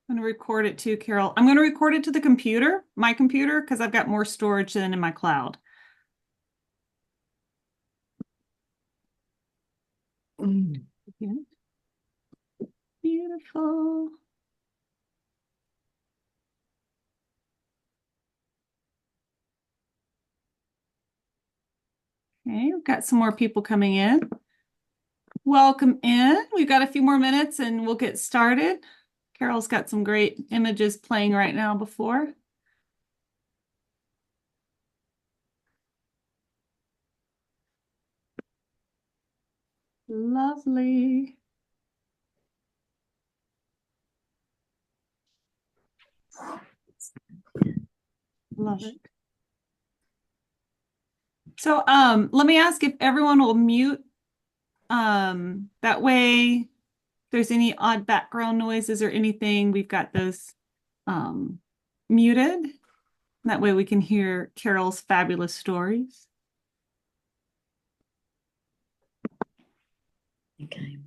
I'm going to record it too, Carol. I'm going to record it to the computer, my computer, because I've got more storage than in my cloud. Yeah. Beautiful. Okay, we've got some more people coming in. Welcome in. We've got a few more minutes and we'll get started. Carol's got some great images playing right now before. Lovely. Love it. So let me ask if everyone will mute. That way, if there's any odd background noises or anything, we've got those muted. That way we can hear Carol's fabulous stories. Okay.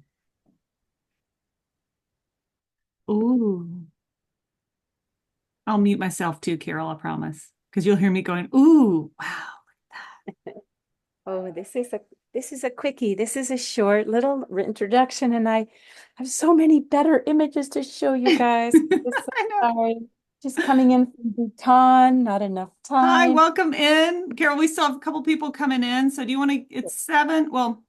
Ooh. I'll mute myself too, Carol, I promise. Because you'll hear me going, ooh, wow. Oh, this is a quickie. This is a short little introduction, and I have so many better images to show you guys. I know. Sorry. Just coming in from Bhutan, not enough Hi, time. welcome in. Carol, we still have a couple people coming in. So do you want to, it's 7. Well,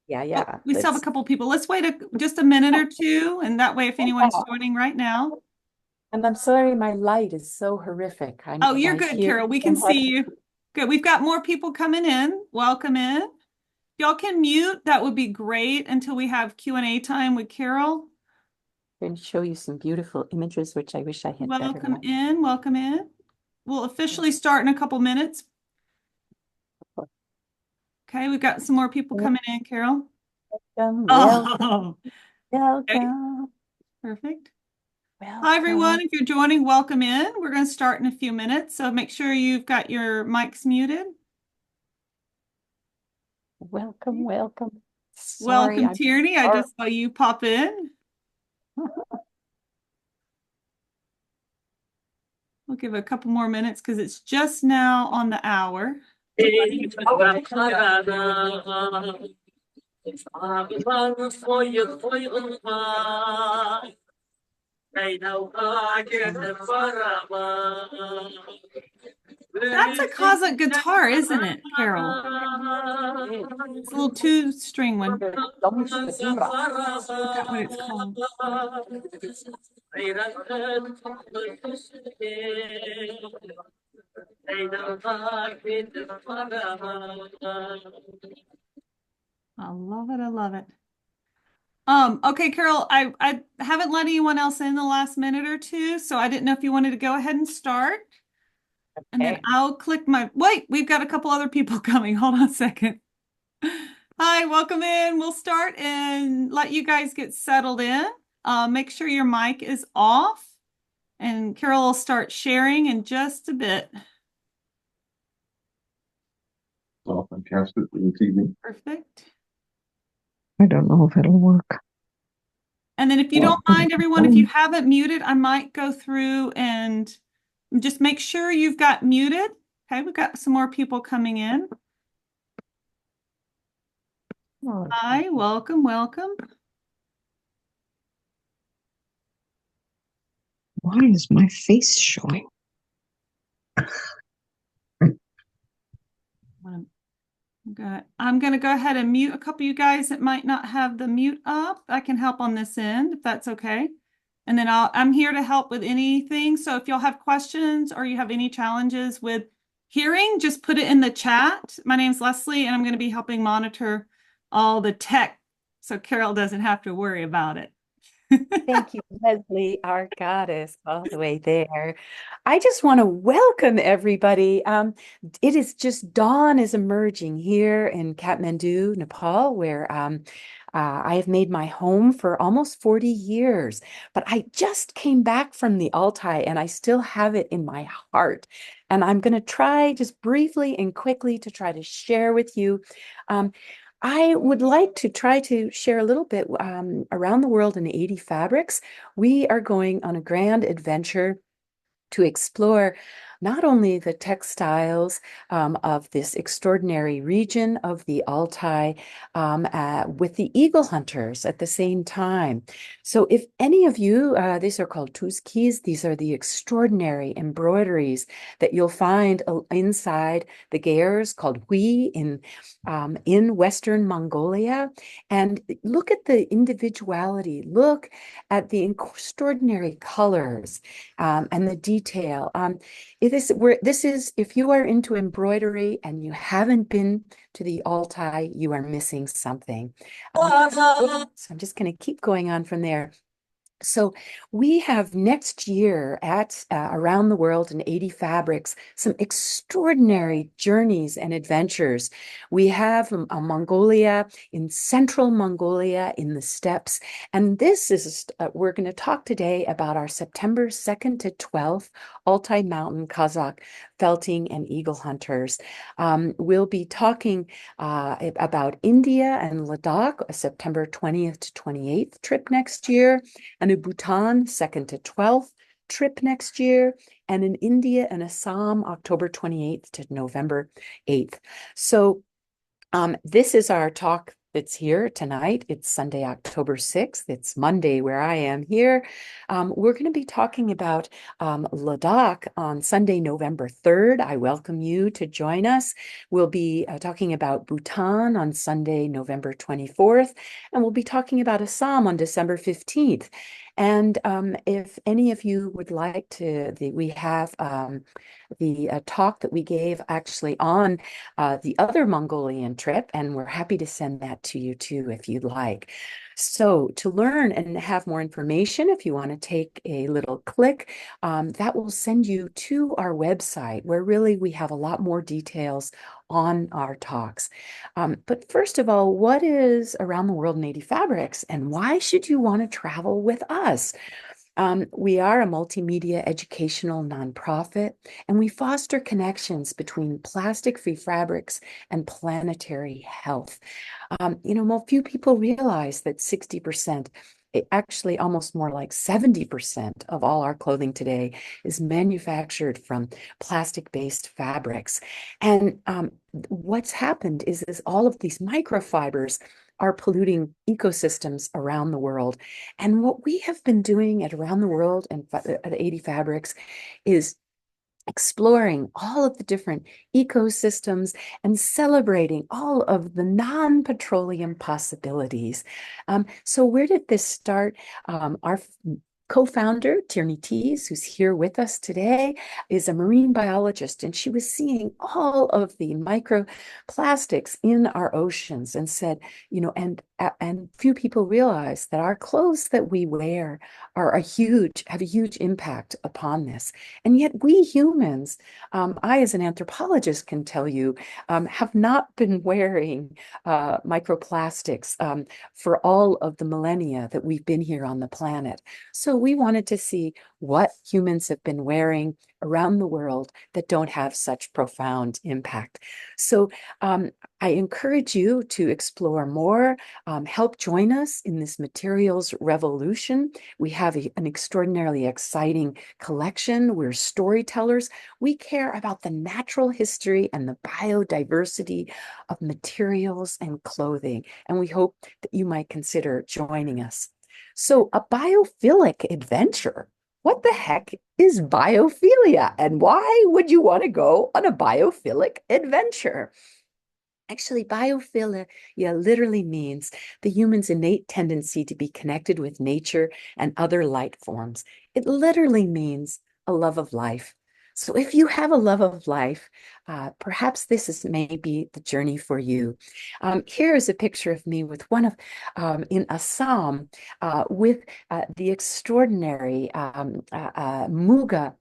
Yeah. we still have a couple people. Let's wait just a minute or two. And that way, if anyone's joining right now. And I'm sorry, my light is so horrific. Oh, you're I good, hear Carol. We can see you. Good. We've got more people coming in. Welcome in. Y'all can mute. That would be great until we have Q&A time with Carol. and show you some beautiful images, which I wish I had better Welcome light. in. Welcome in. We'll officially start in a couple minutes. Okay, we've got some more people coming in, Carol. Welcome, Oh, welcome, okay. welcome. Perfect. Welcome. Hi, everyone. If you're joining, welcome in. We're going to start in a few minutes, so make sure you've got your mics muted. Welcome. Sorry, Welcome, Tierney. I just saw you pop in. We'll give it a couple more minutes because it's just now on the hour. That's a Kazakh guitar, isn't it, Carol? It's a little 2-string one. I forgot what it's called. I love it. I love it. Okay, Carol, I haven't let anyone else in the last minute or two, so I didn't know if you wanted to go ahead and start. And then I'll click wait, we've got a couple other people coming. Hold on a second. Hi, welcome in. We'll start and let you guys get settled in. Make sure your mic is off. And Carol will start sharing in just a bit. Oh, fantastic for this evening. Perfect. I don't know if it'll work. And then if you don't mind, everyone, if you haven't muted, I might go through and just make sure you've got muted. Okay, we've got some more people coming in. Hi, welcome. Why is my face showing? I'm going to go ahead and mute a couple of you guys that might not have the mute up. I can help on this end if that's okay. And then I'm here to help with anything. So if y'all have questions or you have any challenges with hearing, just put it in the chat. My name's Leslie, and I'm going to be helping monitor all the tech so Carol doesn't have to worry about it. Thank you, Leslie, our goddess, all the way there. I just want to welcome everybody. It is just dawn is emerging here in Kathmandu, Nepal, where I have made my home for almost 40 years. But I just came back from the Altai, and I still have it in my heart. And I'm going to try just briefly and quickly to try to share with you. I would like to try to share a little bit around the world in 80 fabrics. We are going on a grand adventure to explore not only the textiles of this extraordinary region of the Altai with the eagle hunters at the same time. So if any of you, these are called tuzkis, these are the extraordinary embroideries that you'll find inside the gers called hui in Western Mongolia. And look at the individuality, look at the extraordinary colors and the detail. This is, if you are into embroidery and you haven't been to the Altai, you are missing something. So I'm just going to keep going on from there. So we have next year at around the world in 80 fabrics, some extraordinary journeys and adventures. We have Mongolia, in central Mongolia, in the steppes. And this is, we're going to talk today about our September 2nd to 12th Altai Mountain Kazakh felting and eagle hunters. We'll be talking about India and Ladakh, a September 20th to 28th trip next year, and a Bhutan 2nd to 12th trip next year, and in India and Assam, October 28th to November 8th. So this is our talk that's here tonight. It's Sunday, October 6th. It's Monday where I am here. We're going to be talking about Ladakh on Sunday, November 3rd. I welcome you to join us. We'll be talking about Bhutan on Sunday, November 24th, and we'll be talking about Assam on December 15th. And if any of you would like to, we have the talk that we gave actually on the other Mongolian trip, and we're happy to send that to you too if you'd like. So to learn and have more information, if you want to take a little click, that will send you to our website where really we have a lot more details on our talks. But first of all, what is Around the World in 80 Fabrics, and why should you want to travel with us? We are a multimedia educational nonprofit, and we foster connections between plastic-free fabrics and planetary health. Few people realize that 60%, actually almost more like 70% of all our clothing today is manufactured from plastic-based fabrics. And what's happened is all of these microfibers are polluting ecosystems around the world. And what we have been doing at Around the World and at 80 Fabrics is exploring all of the different ecosystems and celebrating all of the non-petroleum possibilities. So where did this start? Our co-founder, Tierney Tees, who's here with us today, is a marine biologist, and she was seeing all of the microplastics in our oceans and said, and few people realize that our clothes that we wear have a huge impact upon this. And yet we humans, I as an anthropologist can tell you, have not been wearing microplastics for all of the millennia that we've been here on the planet. So we wanted to see what humans have been wearing around the world that don't have such profound impact. So I encourage you to explore more, help join us in this materials revolution. We have an extraordinarily exciting collection. We're storytellers. We care about the natural history and the biodiversity of materials and clothing, and we hope that you might consider joining us. So a biophilic adventure. What the heck is biophilia, and why would you want to go on a biophilic adventure? Actually, biophilia literally means the human's innate tendency to be connected with nature and other life forms. It literally means a love of life. So if you have a love of life, perhaps this is maybe the journey for you. Here is a picture of me with in Assam with the extraordinary Muga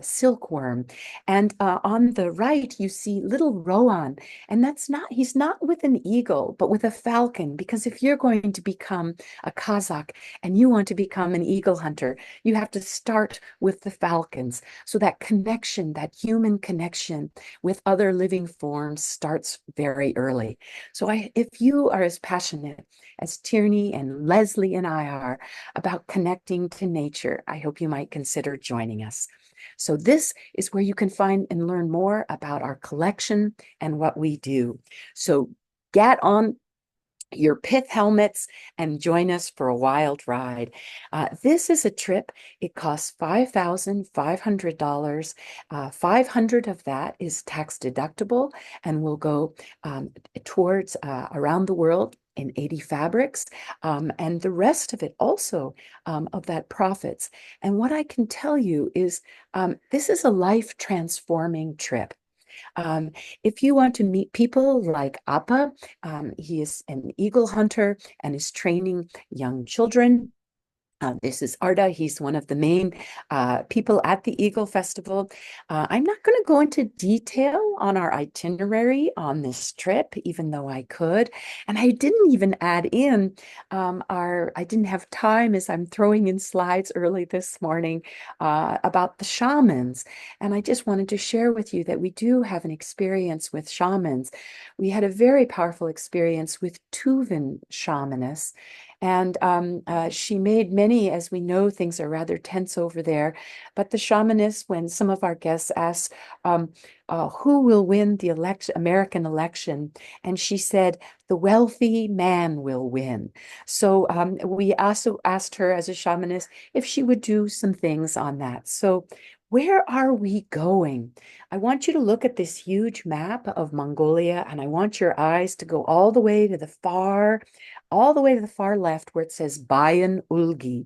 silkworm. And on the right, you see little Rowan. And he's not with an eagle, but with a falcon. Because if you're going to become a Kazakh and you want to become an eagle hunter, you have to start with the falcons. So that connection, that human connection with other living forms starts very early. So if you are as passionate as Tierney and Leslie and I are about connecting to nature, I hope you might consider joining us. So this is where you can find and learn more about our collection and what we do. So get on your pith helmets and join us for a wild ride. This is a trip. It costs $5,500. 500 of that is tax deductible and will go towards around the world in 80 fabrics, and the rest of it also of that profits. And what I can tell you is this is a life transforming trip. Um, if you want to meet people like Appa, he is an eagle hunter and is training young children. This is Arda. He's one of the main people at the Eagle Festival. I'm not going to go into detail on our itinerary on this trip, even though I could. And I didn't even add in I didn't have time as I'm throwing in slides early this morning about the shamans. And I just wanted to share with you that we do have an experience with shamans. We had a very powerful experience with Tuvan shamaness. And she made many, as we know, things are rather tense over there. But the shamaness, when some of our guests asked, who will win the American election? And she said, the wealthy man will win. So we also asked her as a shamaness if she would do some things on that. So where are we going? I want you to look at this huge map of Mongolia, and I want your eyes to go all the way to the far left where it says Bayan Ulgi.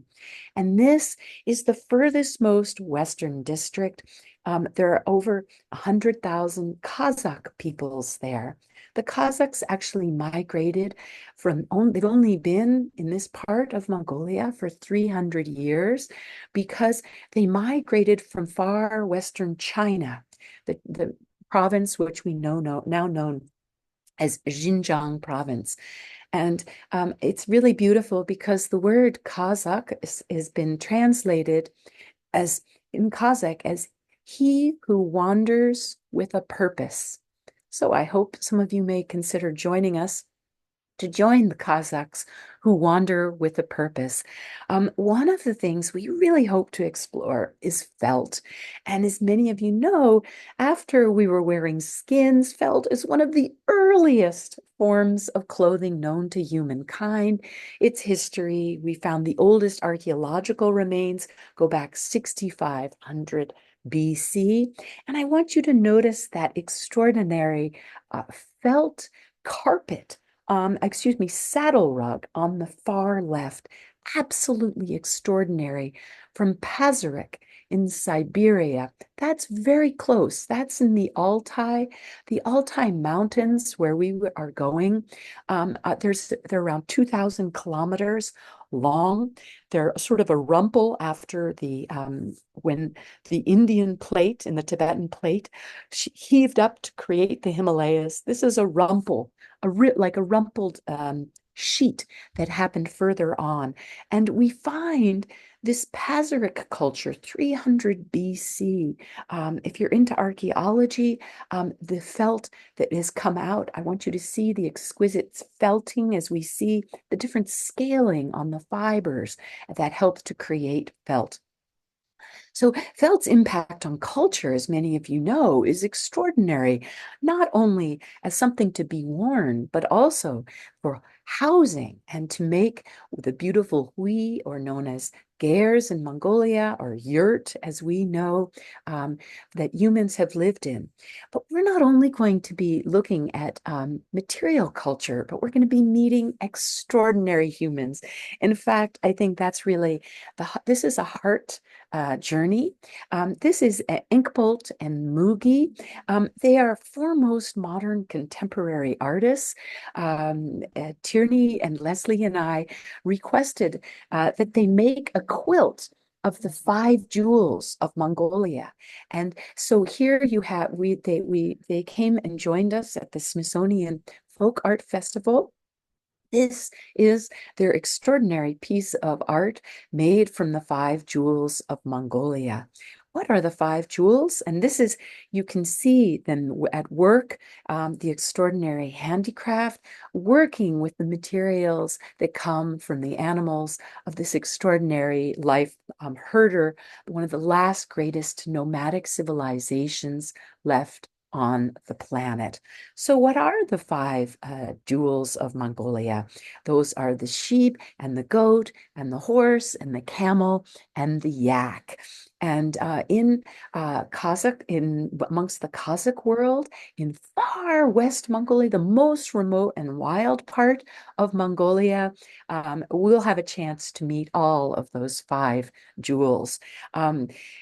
And this is the furthest most western district. There are over 100,000 Kazakh peoples there. The Kazakhs actually migrated they've only been in this part of Mongolia for 300 years because they migrated from far western China, the province which we now known as Xinjiang province. And it's really beautiful because the word Kazakh has been translated as in Kazakh as he who wanders with a purpose. So I hope some of you may consider joining us to join the Kazakhs who wander with a purpose. One of the things we really hope to explore is felt. And as many of you know, after we were wearing skins, felt is one of the earliest forms of clothing known to humankind. Its history, we found the oldest archaeological remains go back 6,500 BC. And I want you to notice that extraordinary felt carpet saddle rug on the far left, absolutely extraordinary from Pazyryk in Siberia. That's very close. That's in the Altai Mountains where we are going. They're around 2,000 kilometers long. They're sort of a rumple after when the Indian plate and the Tibetan plate heaved up to create the Himalayas. This is a rumple, like a rumpled sheet that happened further on. And we find this Pazyryk culture, 300 BC. If you're into archaeology, the felt that has come out, I want you to see the exquisite felting as we see the different scaling on the fibers that helps to create felt. So felt's impact on culture, as many of you know, is extraordinary, not only as something to be worn, but also for housing and to make the beautiful hui, or known as gers in Mongolia, or yurt, as we know, that humans have lived in. But we're not only going to be looking at material culture, but we're going to be meeting extraordinary humans. In fact, I think that's really this is a heart journey. This is Inkbolt and Mugi. They are foremost modern contemporary artists. Tierney and Leslie and I requested that they make a quilt of the five jewels of Mongolia. And so here you have they came and joined us at the Smithsonian Folk Art Festival. This is their extraordinary piece of art made from the five jewels of Mongolia. What are the five jewels? And this is, you can see them at work, the extraordinary handicraft, working with the materials that come from the animals of this extraordinary life herder, one of the last greatest nomadic civilizations left on the planet. So what are the five jewels of Mongolia? Those are the sheep and the goat and the horse and the camel and the yak. And in Kazakh, amongst the Kazakh world, in far West Mongolia, the most remote and wild part of Mongolia, we'll have a chance to meet all of those five jewels.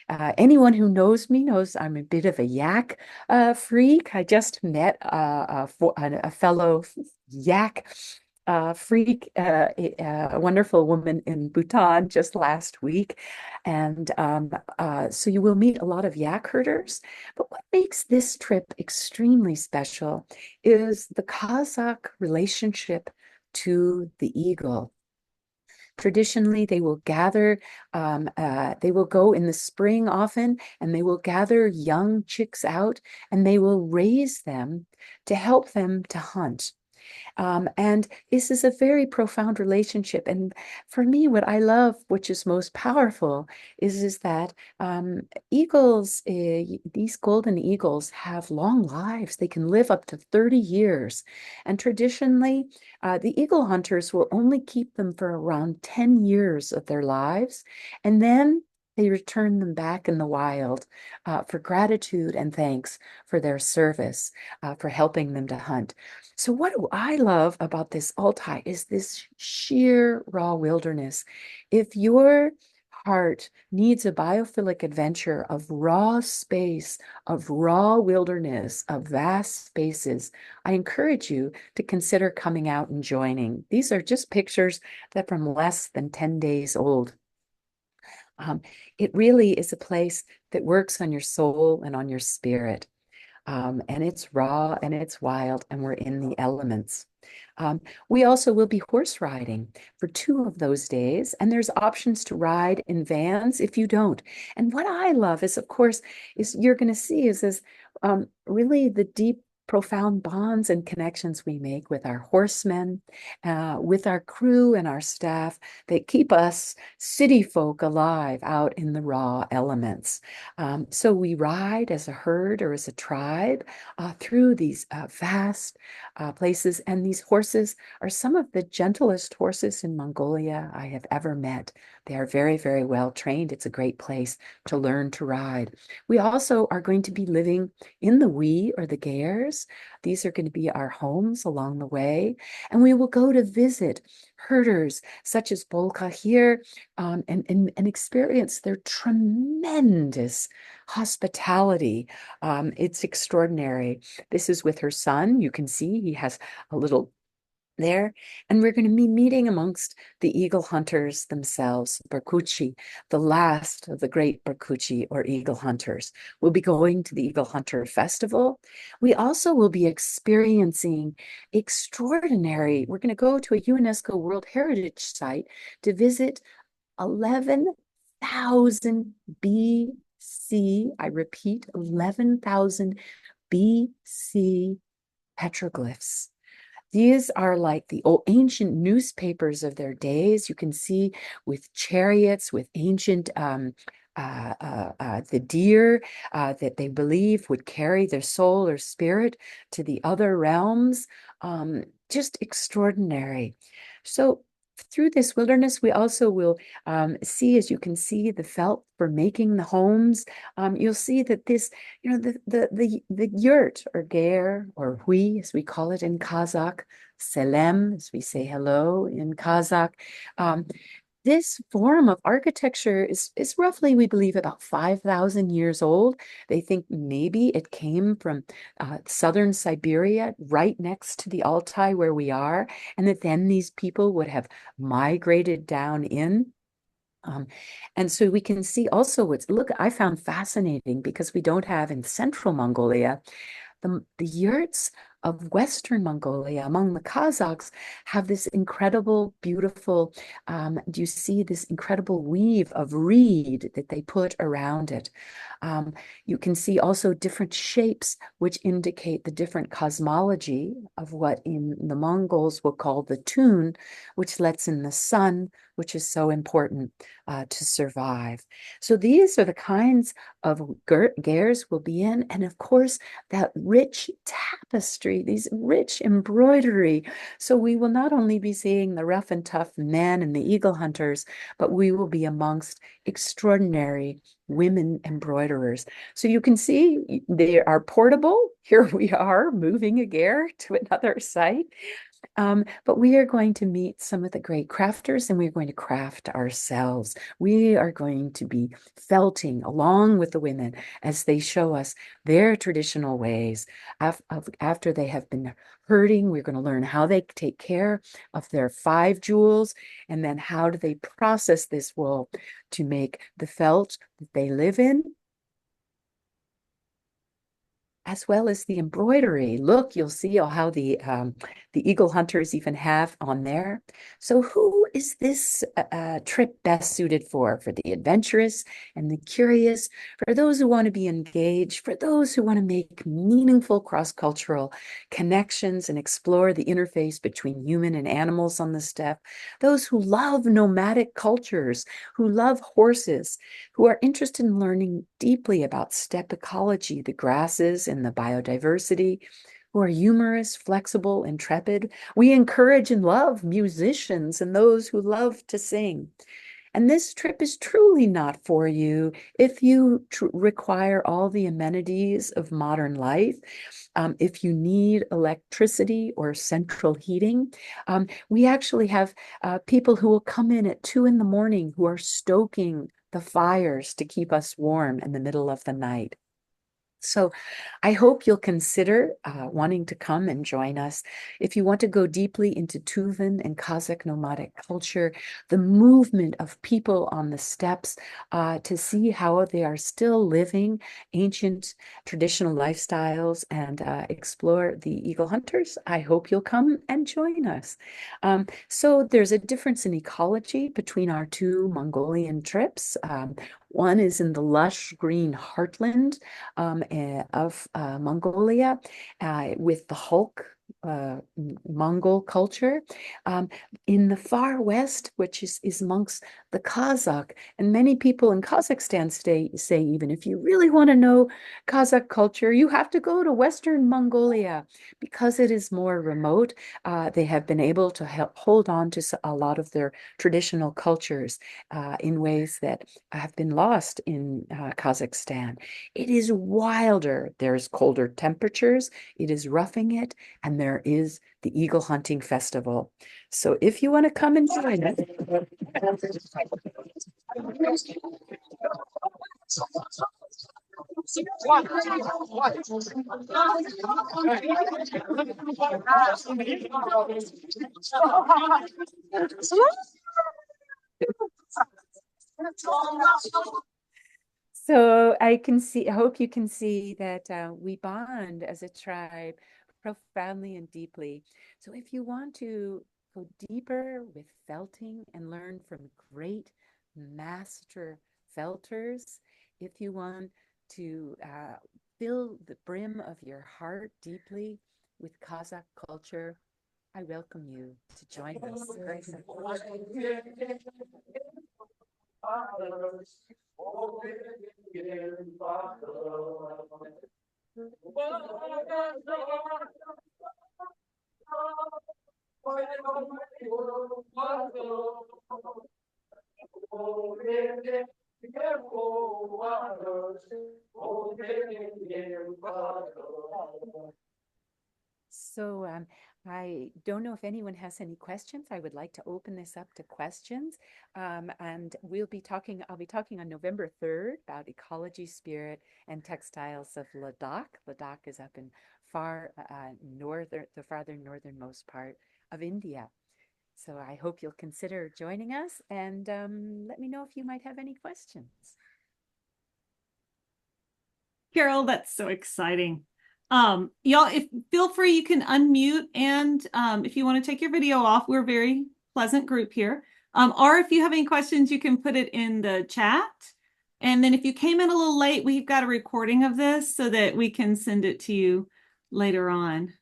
Anyone who knows me knows I'm a bit of a yak freak. I just met a fellow yak freak, a wonderful woman in Bhutan just last week. And so you will meet a lot of yak herders. But what makes this trip extremely special is the Kazakh relationship to the eagle. Traditionally, they will gather, they will go in the spring often, and they will gather young chicks out and they will raise them to help them to hunt. And this is a very profound relationship. And for me, what I love, which is most powerful, is that eagles, these golden eagles, have long lives. They can live up to 30 years. And traditionally, the eagle hunters will only keep them for around 10 years of their lives. And then they return them back in the wild for gratitude and thanks for their service, for helping them to hunt. So what do I love about this Altai is this sheer raw wilderness. If your heart needs a biophilic adventure of raw space, of raw wilderness, of vast spaces, I encourage you to consider coming out and joining. These are just pictures that from less than 10 days old. It really is a place that works on your soul and on your spirit. And it's raw and it's wild, and we're in the elements. We also will be horse riding for 2 of those days, and there's options to ride in vans if you don't. And what I love is, of course, is you're going to see is really the deep, profound bonds and connections we make with our horsemen, with our crew and our staff that keep us city folk alive out in the raw elements. So we ride as a herd or as a tribe through these vast places. And these horses are some of the gentlest horses in Mongolia I have ever met. They are very, very well trained. It's a great place to learn to ride. We also are going to be living in the Ui or the Gairs. These are going to be our homes along the way. And we will go to visit herders such as Bolka here and experience their tremendous hospitality. It's extraordinary. This is with her son. You can see he has a little there. And we're going to be meeting amongst the eagle hunters themselves, Barkuchi, the last of the great Barkuchi or eagle hunters. We'll be going to the Eagle Hunter Festival. We also will be experiencing we're going to go to a UNESCO World Heritage Site to visit 11,000 BC. I repeat, 11,000 BC petroglyphs. These are like the old ancient newspapers of their days. You can see with chariots, with ancient the deer that they believe would carry their soul or spirit to the other realms. Just extraordinary. So through this wilderness, we also will see, as you can see, the felt for making the homes. You'll see that this, the yurt or ger or hui, as we call it in Kazakh, selem, as we say hello in Kazakh. This form of architecture is roughly, we believe, about 5,000 years old. They think maybe it came from southern Siberia, right next to the Altai where we are, and that then these people would have migrated down in Um, and so we can see also look, I found fascinating because we don't have in central Mongolia, the yurts of Western Mongolia among the Kazakhs have this incredible, beautiful, do you see this incredible weave of reed that they put around it? You can see also different shapes, which indicate the different cosmology of what in the Mongols will call the tune, which lets in the sun, which is so important to survive. So these are the kinds of gears we'll be in. And of course, that rich tapestry, these rich embroidery. So we will not only be seeing the rough and tough men and the eagle hunters, but we will be amongst extraordinary women embroiderers. So you can see they are portable. Here we are moving a gear to another site. But we are going to meet some of the great crafters and we're going to craft ourselves. We are going to be felting along with the women as they show us their traditional ways. After they have been herding, we're going to learn how they take care of their 5 jewels and then how do they process this wool to make the felt that they live in, as well as the embroidery. Look, you'll see how the eagle hunters even have on there. So who is this trip best suited for? For the adventurous and the curious, for those who want to be engaged, for those who want to make meaningful cross-cultural connections and explore the interface between human and animals on the steppe, those who love nomadic cultures, who love horses, who are interested in learning deeply about steppe ecology, the grasses and the biodiversity, who are humorous, flexible, intrepid. We encourage and love musicians and those who love to sing. And this trip is truly not for you if you require all the amenities of modern life. If you need electricity or central heating, we actually have people who will come in at 2 in the morning who are stoking the fires to keep us warm in the middle of the night. So I hope you'll consider wanting to come and join us. If you want to go deeply into Tuvan and Kazakh nomadic culture, the movement of people on the steppes to see how they are still living ancient traditional lifestyles and explore the eagle hunters, I hope you'll come and join us. So there's a difference in ecology between our 2 Mongolian trips. One is in the lush green heartland of Mongolia with the Hulk Mongol culture. In the far west, which is amongst the Kazakh, and many people in Kazakhstan say even if you really want to know Kazakh culture, you have to go to Western Mongolia because it is more remote. They have been able to hold on to a lot of their traditional cultures in ways that have been lost in Kazakhstan. It is wilder. There's colder temperatures. It is roughing it. And there is the Eagle Hunting Festival. So if you want to come and join us. So I hope you can see that we bond as a tribe profoundly and deeply. So if you want to go deeper with felting and learn from great master felters, if you want to fill the brim of your heart deeply with Kazakh culture, I welcome you to join us. So I don't know if anyone has any questions. I would like to open this up to questions. And I'll be talking on November 3rd about ecology, spirit, and textiles of Ladakh. Ladakh is up in the farther northernmost part of India. So I hope you'll consider joining us, and let me know if you might have any questions. Carol, that's so exciting. Y'all, if feel free, you can unmute, and if you want to take your video off, we're a very pleasant group here. Or if you have any questions, you can put it in the chat. And then if you came in a little late, we've got a recording of this so that we can send it to you later on.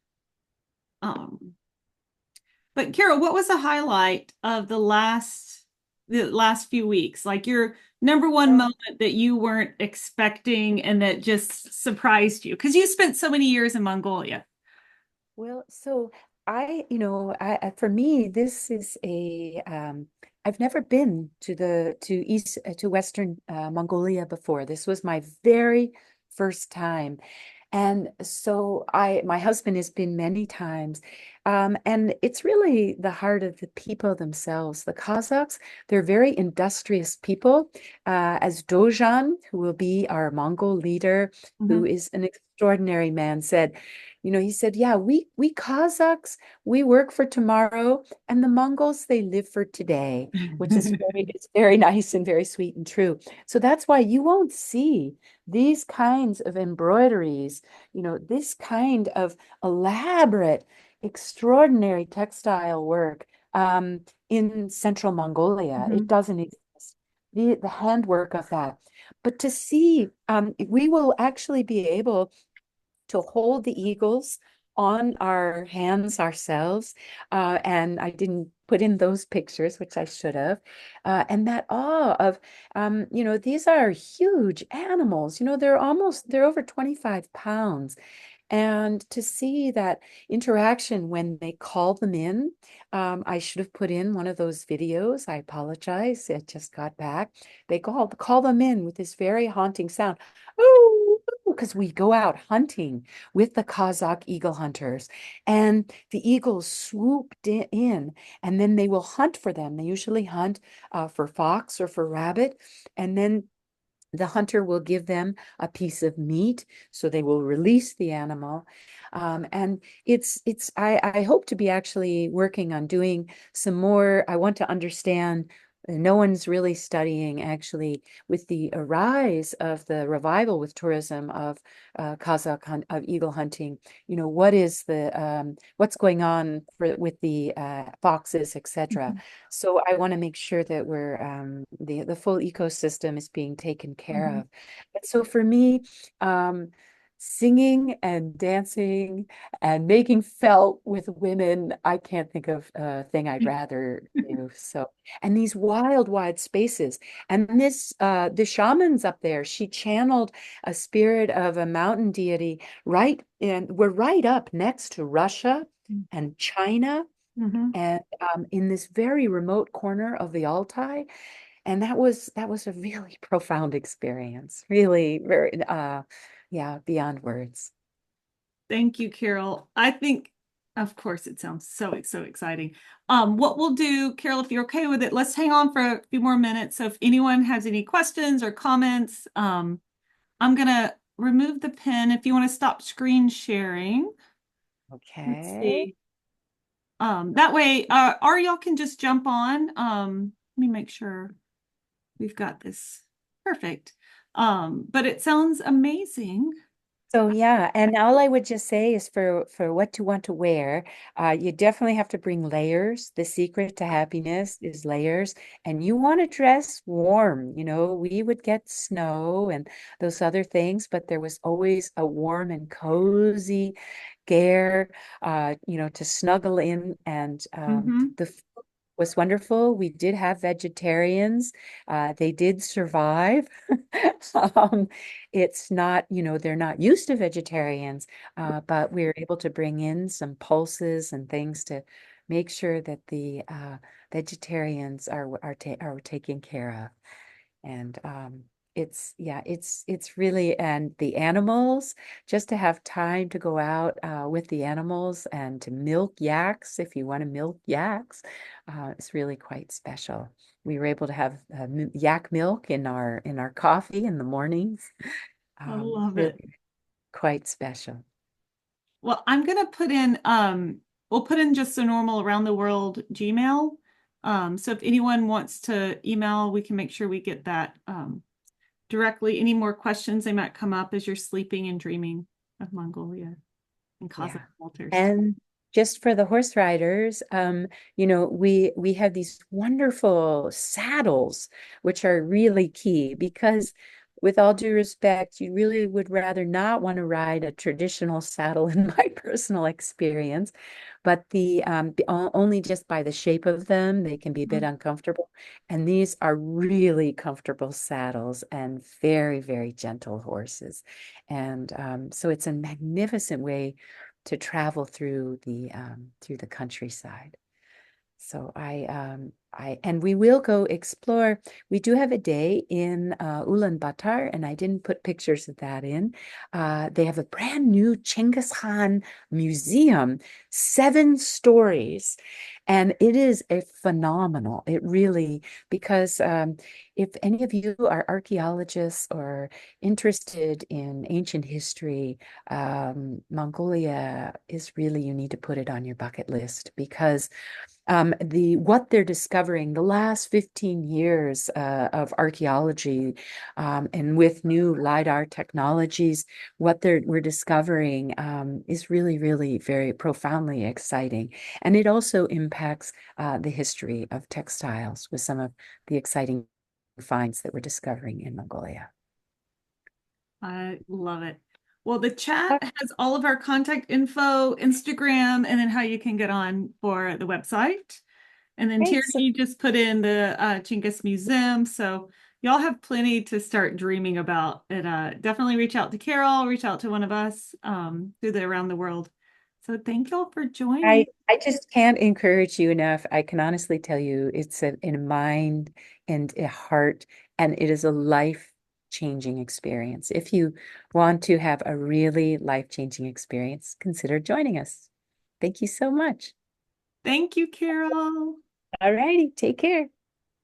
But Carol, what was the highlight of the last few weeks? Like your number one moment that you weren't expecting and that just surprised you? Because you spent so many years in Mongolia. Well, so for me, this is I've never been to Western Mongolia before. This was my very first time. And so my husband has been many times. And it's really the heart of the people themselves. The Kazakhs, they're very industrious people. As Dojan, who will be our Mongol leader, who is an extraordinary man, said, he said, yeah, we Kazakhs, we work for tomorrow, and the Mongols, they live for today, which is it's very nice and very sweet and true. So that's why you won't see these kinds of embroideries, this kind of elaborate, extraordinary textile work in central Mongolia. It doesn't exist. The handwork of that. But to see, we will actually be able to hold the eagles on our hands ourselves. And I didn't put in those pictures, which I should have. And that awe of, these are huge animals. They're over 25 pounds. And to see that interaction when they call them in, I should have put in one of those videos. I apologize. It just got back. They call them in with this very haunting sound. Oh, because we go out hunting with the Kazakh eagle hunters, and the eagles swoop in, and then they will hunt for them. They usually hunt for fox or for rabbit, and then the hunter will give them a piece of meat, so they will release the animal. And I hope to be actually working on doing some more. I want to understand. No one's really studying actually with the rise of the revival with tourism of of eagle hunting. What's going on with the foxes, etc. So I want to make sure that the full ecosystem is being taken care of. But so for me, singing and dancing and making felt with women, I can't think of a thing I'd rather do. So, and these wild, wide spaces. And the shamans up there, she channeled a spirit of a mountain deity, right? And we're right up next to Russia and China, and in this very remote corner of the Altai. And that was a really profound experience. Really very yeah, beyond words. Thank you, Carol. I think, of course, it sounds so exciting. What we'll do, Carol, if you're okay with it, let's hang on for a few more minutes. So if anyone has any questions or comments, I'm gonna remove the pen if you want to stop screen sharing. Let's Okay. see. That way, or y'all can just jump on. Let me make sure we've got this perfect. But it sounds amazing. So yeah, and all I would just say is for what to want to wear, you definitely have to bring layers. The secret to happiness is layers, and you want to dress warm. We would get snow and those other things, but there was always a warm and cozy gear, to snuggle in, and the food was wonderful. We did have vegetarians. They did survive. Um, it's not, they're not used to vegetarians, but we were able to bring in some pulses and things to make sure that the vegetarians are taken care of. And it's really, and the animals, just to have time to go out with the animals and to milk yaks, if you want to milk yaks, it's really quite special. We were able to have yak milk in our coffee in the mornings. I love it. Really quite special. Well, I'm gonna put in we'll put in just a normal around the world Gmail. So if anyone wants to email, we can make sure we get that directly. Any more questions they might come up as you're sleeping and dreaming of Mongolia and Kazakh Yeah. cultures. And just for the horse riders, we have these wonderful saddles, which are really key because, with all due respect, you really would rather not want to ride a traditional saddle, in my personal experience. But only just by the shape of them, they can be a bit uncomfortable. And these are really comfortable saddles and very, very gentle horses. And so it's a magnificent way to travel through the countryside. So and we will go explore. We do have a day in Ulaanbaatar, and I didn't put pictures of that in. They have a brand new Genghis Khan museum, 7 stories, and it is a phenomenal. It really, because if any of you are archaeologists or interested in ancient history, Mongolia is really, you need to put it on your bucket list because what they're discovering the last 15 years of archaeology, and with new LiDAR technologies, we're discovering is really, really very profoundly exciting. And it also impacts the history of textiles with some of the exciting finds that we're discovering in Mongolia. I love it. Well, the chat has all of our contact info, Instagram, and then how you can get on for the website. And then Great. Tierney just put in the Genghis Museum. So y'all have plenty to start dreaming about. And definitely reach out to Carol, reach out to one of us through the Around the World. So thank y'all for joining. I just can't encourage you enough. I can honestly tell you it's in a mind and a heart, and it is a life-changing experience. If you want to have a really life-changing experience, consider joining us. Thank you so much. Thank you, Carol. All righty, take care.